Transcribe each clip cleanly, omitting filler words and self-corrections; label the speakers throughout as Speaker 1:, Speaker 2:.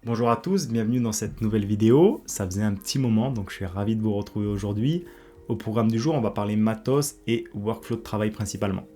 Speaker 1: Bonjour à tous, bienvenue dans cette nouvelle vidéo. Ça faisait un petit moment, donc je suis ravi de vous retrouver aujourd'hui. Au programme du jour, on va parler matos et workflow de travail principalement.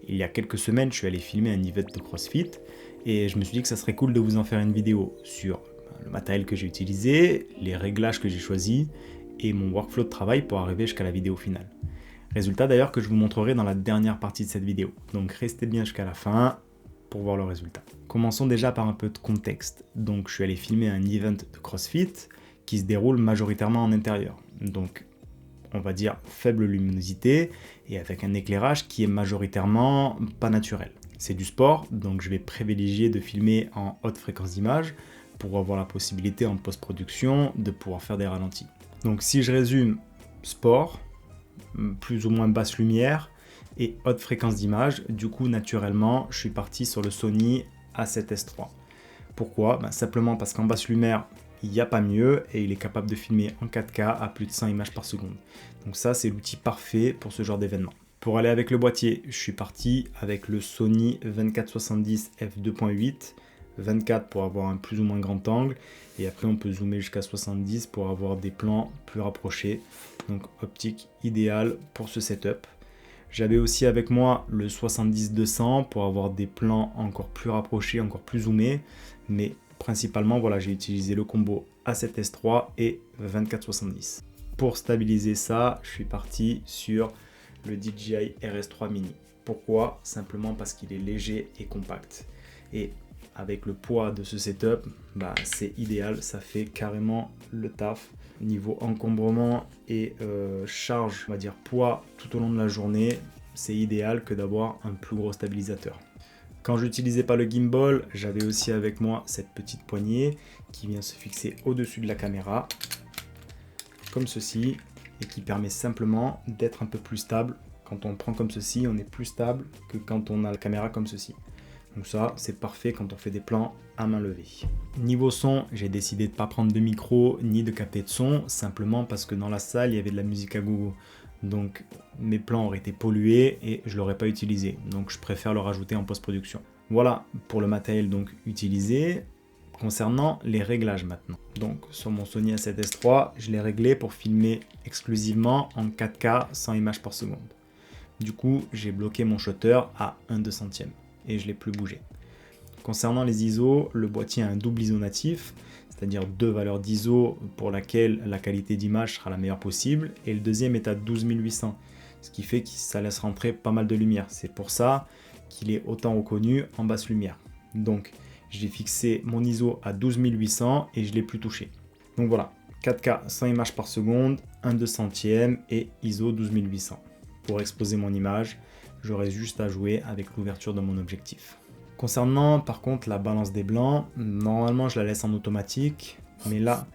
Speaker 1: Il y a quelques semaines, je suis allé filmer un event de CrossFit et je me suis dit que ça serait cool de vous en faire une vidéo sur le matériel que j'ai utilisé, les réglages que j'ai choisis et mon workflow de travail pour arriver jusqu'à la vidéo finale. Résultat d'ailleurs que je vous montrerai dans la dernière partie de cette vidéo. Donc restez bien jusqu'à la fin pour voir le résultat. Commençons déjà par un peu de contexte. Donc je suis allé filmer un event de CrossFit qui se déroule majoritairement en intérieur. Donc on va dire faible luminosité et avec un éclairage qui est majoritairement pas naturel. C'est du sport, donc je vais privilégier de filmer en haute fréquence d'image pour avoir la possibilité en post-production de pouvoir faire des ralentis. Donc si je résume, sport, plus ou moins basse lumière et haute fréquence d'image, du coup naturellement je suis parti sur le Sony A7S3. Pourquoi ? Simplement parce qu'en basse lumière il n'y a pas mieux et il est capable de filmer en 4K à plus de 100 images par seconde. Donc ça c'est l'outil parfait pour ce genre d'événement. Pour aller avec le boîtier, je suis parti avec le Sony 2470 f2.8, 24 pour avoir un plus ou moins grand angle et après on peut zoomer jusqu'à 70 pour avoir des plans plus rapprochés. Donc optique idéale pour ce setup. J'avais aussi avec moi le 70-200 pour avoir des plans encore plus rapprochés, encore plus zoomés. Mais principalement, voilà, j'ai utilisé le combo A7S3 et 24-70. Pour stabiliser ça, je suis parti sur le DJI RS3 Mini. Pourquoi ? Simplement parce qu'il est léger et compact. Et avec le poids de ce setup, c'est idéal, ça fait carrément le taf. Niveau encombrement et charge, on va dire poids tout au long de la journée, c'est idéal que d'avoir un plus gros stabilisateur. Quand j'utilisais pas le gimbal, j'avais aussi avec moi cette petite poignée qui vient se fixer au-dessus de la caméra, comme ceci, et qui permet simplement d'être un peu plus stable. Quand on prend comme ceci, on est plus stable que quand on a la caméra comme ceci. Donc ça, c'est parfait quand on fait des plans à main levée. Niveau son, j'ai décidé de ne pas prendre de micro ni de capter de son, simplement parce que dans la salle, il y avait de la musique à gogo. Donc mes plans auraient été pollués et je ne l'aurais pas utilisé. Donc je préfère le rajouter en post-production. Voilà pour le matériel donc utilisé. Concernant les réglages maintenant. Donc sur mon Sony A7S3, je l'ai réglé pour filmer exclusivement en 4K 100 images par seconde. Du coup, j'ai bloqué mon shutter à 1/200 et je ne l'ai plus bougé. Concernant les ISO, le boîtier a un double ISO natif, c'est-à-dire deux valeurs d'ISO pour laquelle la qualité d'image sera la meilleure possible, et le deuxième est à 12800, ce qui fait que ça laisse rentrer pas mal de lumière. C'est pour ça qu'il est autant reconnu en basse lumière. Donc j'ai fixé mon ISO à 12800 et je ne l'ai plus touché. Donc voilà, 4K 100 images par seconde, 1/200 et ISO 12800. Pour exposer mon image, j'aurai juste à jouer avec l'ouverture de mon objectif. Concernant par contre la balance des blancs, normalement je la laisse en automatique, mais là,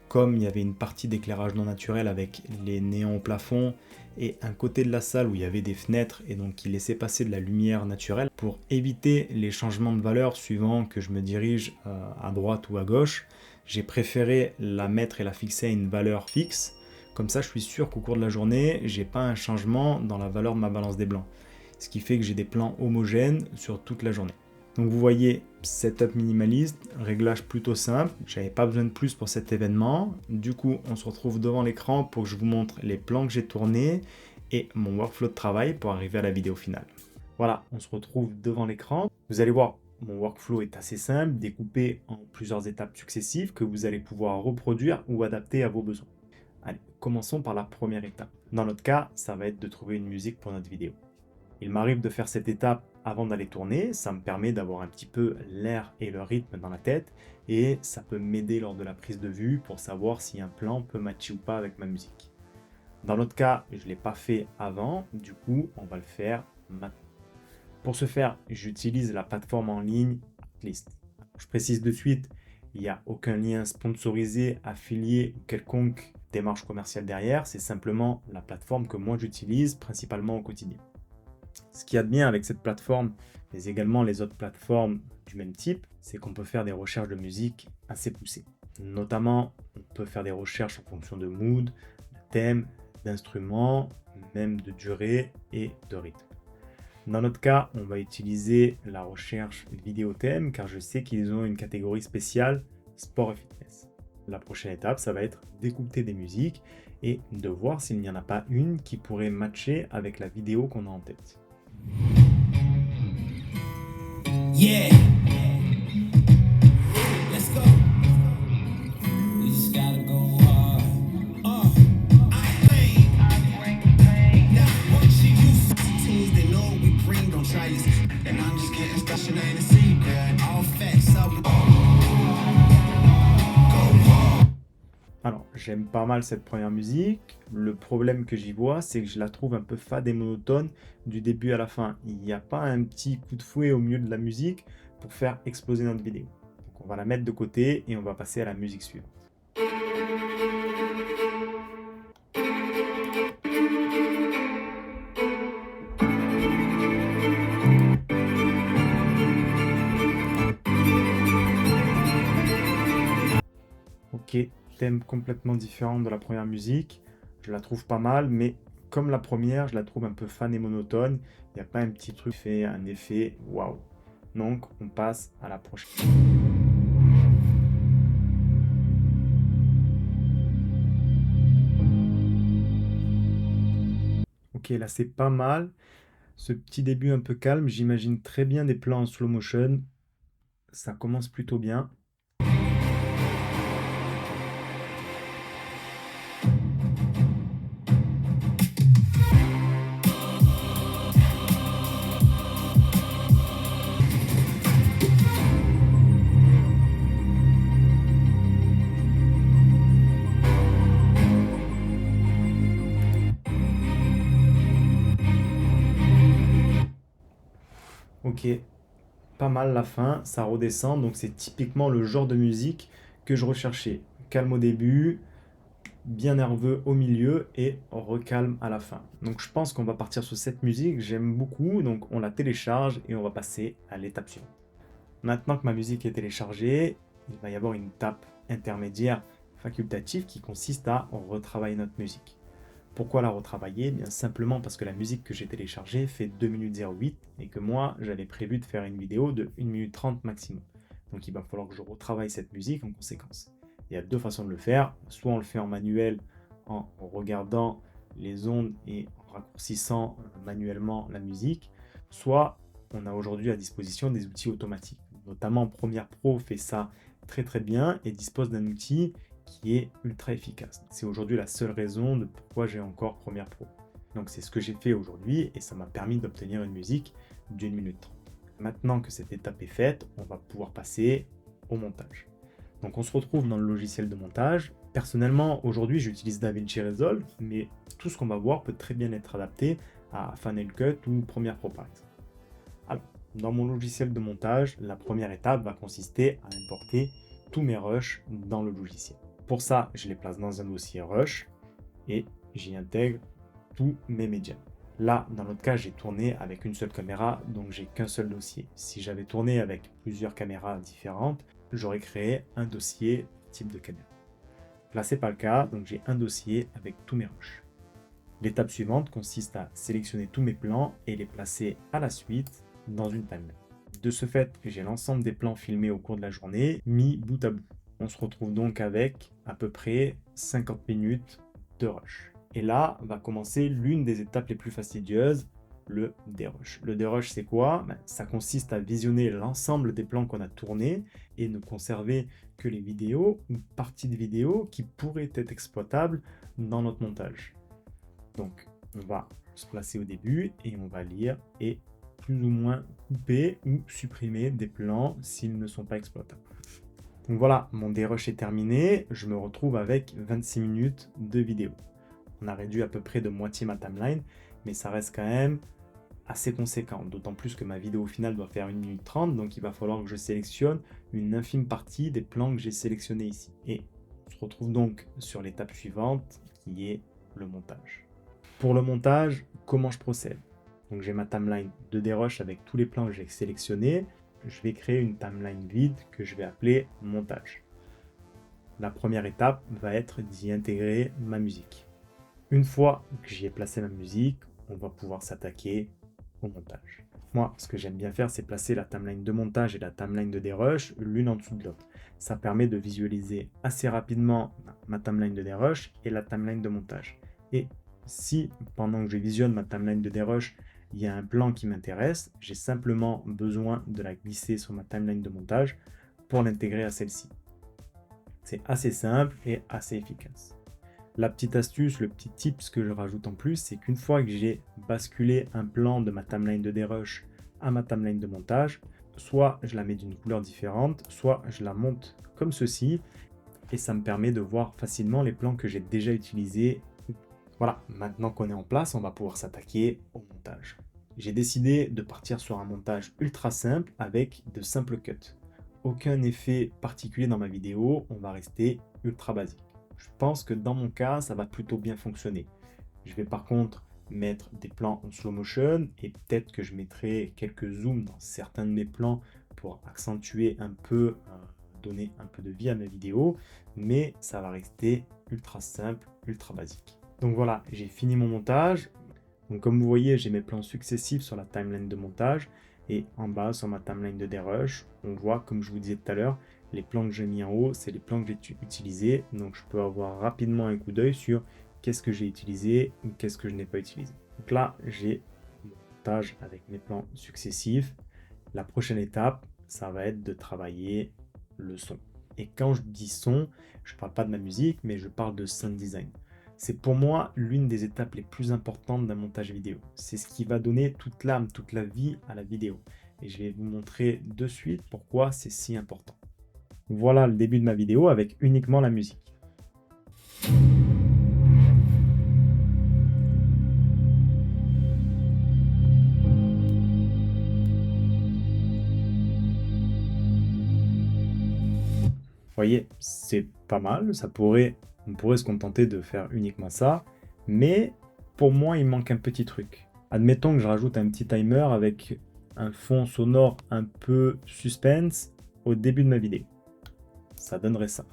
Speaker 1: comme il y avait une partie d'éclairage non naturel avec les néons au plafond et un côté de la salle où il y avait des fenêtres et donc qui laissait passer de la lumière naturelle, pour éviter les changements de valeur suivant que je me dirige à droite ou à gauche, j'ai préféré la mettre et la fixer à une valeur fixe. Comme ça, je suis sûr qu'au cours de la journée, j'ai pas un changement dans la valeur de ma balance des blancs. Ce qui fait que j'ai des plans homogènes sur toute la journée. Donc vous voyez, setup minimaliste, réglage plutôt simple, j'avais pas besoin de plus pour cet événement. Du coup, on se retrouve devant l'écran pour que je vous montre les plans que j'ai tournés et mon workflow de travail pour arriver à la vidéo finale. Voilà, on se retrouve devant l'écran. Vous allez voir, mon workflow est assez simple, découpé en plusieurs étapes successives que vous allez pouvoir reproduire ou adapter à vos besoins. Allez, commençons par la première étape. Dans notre cas, ça va être de trouver une musique pour notre vidéo. Il m'arrive de faire cette étape avant d'aller tourner, ça me permet d'avoir un petit peu l'air et le rythme dans la tête et ça peut m'aider lors de la prise de vue pour savoir si un plan peut matcher ou pas avec ma musique. Dans notre cas, je ne l'ai pas fait avant, du coup on va le faire maintenant. Pour ce faire, j'utilise la plateforme en ligne Artlist. Je précise de suite, il n'y a aucun lien sponsorisé, affilié ou quelconque démarche commerciale derrière, c'est simplement la plateforme que moi j'utilise principalement au quotidien. Ce qu'il y a de bien avec cette plateforme, mais également les autres plateformes du même type, c'est qu'on peut faire des recherches de musique assez poussées. Notamment, on peut faire des recherches en fonction de mood, de thème, d'instruments, même de durée et de rythme. Dans notre cas, on va utiliser la recherche vidéo thème car je sais qu'ils ont une catégorie spéciale sport et fitness. La prochaine étape, ça va être d'écouter des musiques et de voir s'il n'y en a pas une qui pourrait matcher avec la vidéo qu'on a en tête.
Speaker 2: Yeah, let's go. We just gotta go hard. I think that what she used to teens, they know we bring, don't try this. And I'm just getting started, ain't a secret. All facts up.
Speaker 1: Alors, j'aime pas mal cette première musique. Le problème que j'y vois, c'est que je la trouve un peu fade et monotone du début à la fin. Il n'y a pas un petit coup de fouet au milieu de la musique pour faire exploser notre vidéo. Donc, on va la mettre de côté et on va passer à la musique suivante. Ok, thème complètement différent de la première musique. Je la trouve pas mal, mais comme la première, je la trouve un peu fan et monotone. Il n'y a pas un petit truc qui fait un effet waouh. Donc, on passe à la prochaine. Ok, là c'est pas mal. Ce petit début un peu calme, j'imagine très bien des plans en slow motion. Ça commence plutôt bien. Ok, pas mal la fin, ça redescend, donc c'est typiquement le genre de musique que je recherchais. Calme au début, bien nerveux au milieu et recalme à la fin. Donc je pense qu'on va partir sur cette musique, j'aime beaucoup, donc on la télécharge et on va passer à l'étape suivante. Maintenant que ma musique est téléchargée, il va y avoir une étape intermédiaire facultative qui consiste à retravailler notre musique. Pourquoi la retravailler? Bien simplement parce que la musique que j'ai téléchargée fait 2 minutes 08 et que moi j'avais prévu de faire une vidéo de 1 minute 30 maximum. Donc il va falloir que je retravaille cette musique en conséquence. Il y a deux façons de le faire, soit on le fait en manuel en regardant les ondes et en raccourcissant manuellement la musique, soit on a aujourd'hui à disposition des outils automatiques. Notamment Premiere Pro fait ça très très bien et dispose d'un outil qui est ultra efficace. C'est aujourd'hui la seule raison de pourquoi j'ai encore Premiere Pro. Donc c'est ce que j'ai fait aujourd'hui et ça m'a permis d'obtenir une musique d'1 minute 30. Maintenant que cette étape est faite, on va pouvoir passer au montage. Donc on se retrouve dans le logiciel de montage. Personnellement, aujourd'hui j'utilise DaVinci Resolve, mais tout ce qu'on va voir peut très bien être adapté à Final Cut ou Premiere Pro par exemple. Alors, dans mon logiciel de montage, la première étape va consister à importer tous mes rushs dans le logiciel. Pour ça, je les place dans un dossier rush et j'y intègre tous mes médias. Là, dans notre cas, j'ai tourné avec une seule caméra, donc j'ai qu'un seul dossier. Si j'avais tourné avec plusieurs caméras différentes, j'aurais créé un dossier type de caméra. Là, c'est pas le cas, donc j'ai un dossier avec tous mes rushs. L'étape suivante consiste à sélectionner tous mes plans et les placer à la suite dans une timeline. De ce fait, j'ai l'ensemble des plans filmés au cours de la journée mis bout à bout. On se retrouve donc avec à peu près 50 minutes de rush. Et là va commencer l'une des étapes les plus fastidieuses, le dérush. Le dérush, c'est quoi? Ça consiste à visionner l'ensemble des plans qu'on a tournés et ne conserver que les vidéos ou parties de vidéos qui pourraient être exploitables dans notre montage. Donc, on va se placer au début et on va lire et plus ou moins couper ou supprimer des plans s'ils ne sont pas exploitables. Donc voilà, mon dérush est terminé, je me retrouve avec 26 minutes de vidéo. On a réduit à peu près de moitié ma timeline, mais ça reste quand même assez conséquent, d'autant plus que ma vidéo finale doit faire 1 minute 30, donc il va falloir que je sélectionne une infime partie des plans que j'ai sélectionnés ici. Et on se retrouve donc sur l'étape suivante, qui est le montage. Pour le montage, comment je procède? Donc j'ai ma timeline de dérush avec tous les plans que j'ai sélectionnés. Je vais créer une timeline vide que je vais appeler montage. La première étape va être d'y intégrer ma musique. Une fois que j'y ai placé ma musique, on va pouvoir s'attaquer au montage. Moi, ce que j'aime bien faire, c'est placer la timeline de montage et la timeline de dérush l'une en dessous de l'autre. Ça permet de visualiser assez rapidement ma timeline de dérush et la timeline de montage. Et si, pendant que je visionne ma timeline de dérush, il y a un plan qui m'intéresse, j'ai simplement besoin de la glisser sur ma timeline de montage pour l'intégrer à celle-ci. C'est assez simple et assez efficace. La petite astuce, le petit tips que je rajoute en plus, c'est qu'une fois que j'ai basculé un plan de ma timeline de dérush à ma timeline de montage, soit je la mets d'une couleur différente, soit je la monte comme ceci, et ça me permet de voir facilement les plans que j'ai déjà utilisés. Voilà, maintenant qu'on est en place, on va pouvoir s'attaquer au montage. J'ai décidé de partir sur un montage ultra simple avec de simples cuts. Aucun effet particulier dans ma vidéo, on va rester ultra basique. Je pense que dans mon cas, ça va plutôt bien fonctionner. Je vais par contre mettre des plans en slow motion et peut-être que je mettrai quelques zooms dans certains de mes plans pour accentuer un peu, donner un peu de vie à mes vidéos, mais ça va rester ultra simple, ultra basique. Donc voilà, j'ai fini mon montage. Donc comme vous voyez, j'ai mes plans successifs sur la timeline de montage et en bas sur ma timeline de dérush, on voit, comme je vous disais tout à l'heure, les plans que j'ai mis en haut, c'est les plans que j'ai utilisés. Donc je peux avoir rapidement un coup d'œil sur qu'est-ce que j'ai utilisé ou qu'est-ce que je n'ai pas utilisé. Donc là, j'ai mon montage avec mes plans successifs. La prochaine étape, ça va être de travailler le son. Et quand je dis son, je ne parle pas de ma musique, mais je parle de sound design. C'est pour moi l'une des étapes les plus importantes d'un montage vidéo. C'est ce qui va donner toute l'âme, toute la vie à la vidéo. Et je vais vous montrer de suite pourquoi c'est si important. Voilà le début de ma vidéo avec uniquement la musique. Vous voyez, c'est pas mal, on pourrait se contenter de faire uniquement ça, mais pour moi, il manque un petit truc. Admettons que je rajoute un petit timer avec un fond sonore un peu suspense au début de ma vidéo. Ça donnerait ça.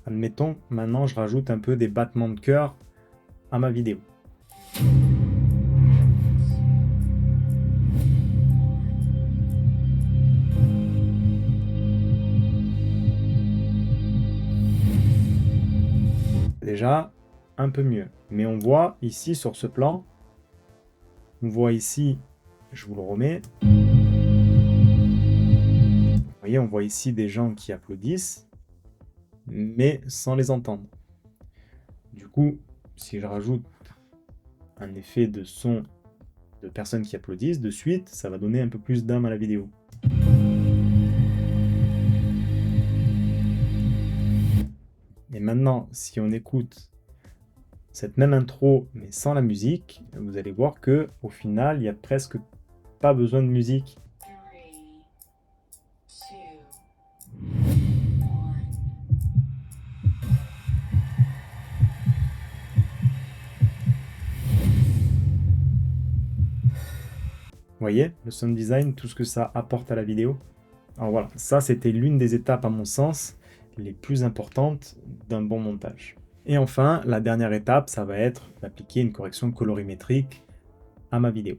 Speaker 1: Admettons, maintenant je rajoute un peu des battements de cœur à ma vidéo. Déjà un peu mieux, mais on voit ici sur ce plan, on voit ici, je vous le remets, vous voyez, on voit ici des gens qui applaudissent, mais sans les entendre. Du coup, si je rajoute un effet de son de personnes qui applaudissent, de suite, ça va donner un peu plus d'âme à la vidéo. Et maintenant, si on écoute cette même intro, mais sans la musique, vous allez voir que au final, il n'y a presque pas besoin de musique. Vous voyez, le sound design, tout ce que ça apporte à la vidéo. Alors voilà, ça c'était l'une des étapes à mon sens les plus importantes d'un bon montage. Et enfin, la dernière étape, ça va être d'appliquer une correction colorimétrique à ma vidéo.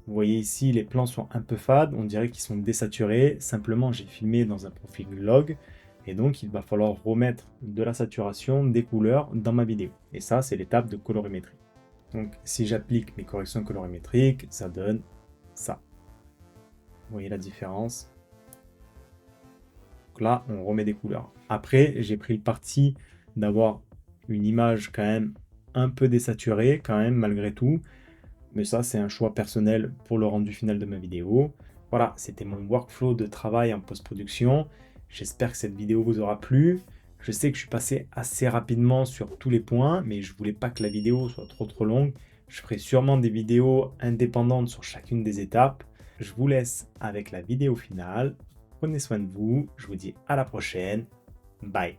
Speaker 1: Vous voyez ici, les plans sont un peu fades, on dirait qu'ils sont désaturés. Simplement, j'ai filmé dans un profil log, et donc il va falloir remettre de la saturation, des couleurs dans ma vidéo. Et ça, c'est l'étape de colorimétrie. Donc, si j'applique mes corrections colorimétriques, ça donne ça. Vous voyez la différence? Donc là, on remet des couleurs. Après, j'ai pris le parti d'avoir une image quand même un peu désaturée, quand même, malgré tout. Mais ça, c'est un choix personnel pour le rendu final de ma vidéo. Voilà, c'était mon workflow de travail en post-production. J'espère que cette vidéo vous aura plu. Je sais que je suis passé assez rapidement sur tous les points, mais je voulais pas que la vidéo soit trop longue. Je ferai sûrement des vidéos indépendantes sur chacune des étapes. Je vous laisse avec la vidéo finale. Prenez soin de vous. Je vous dis à la prochaine. Bye.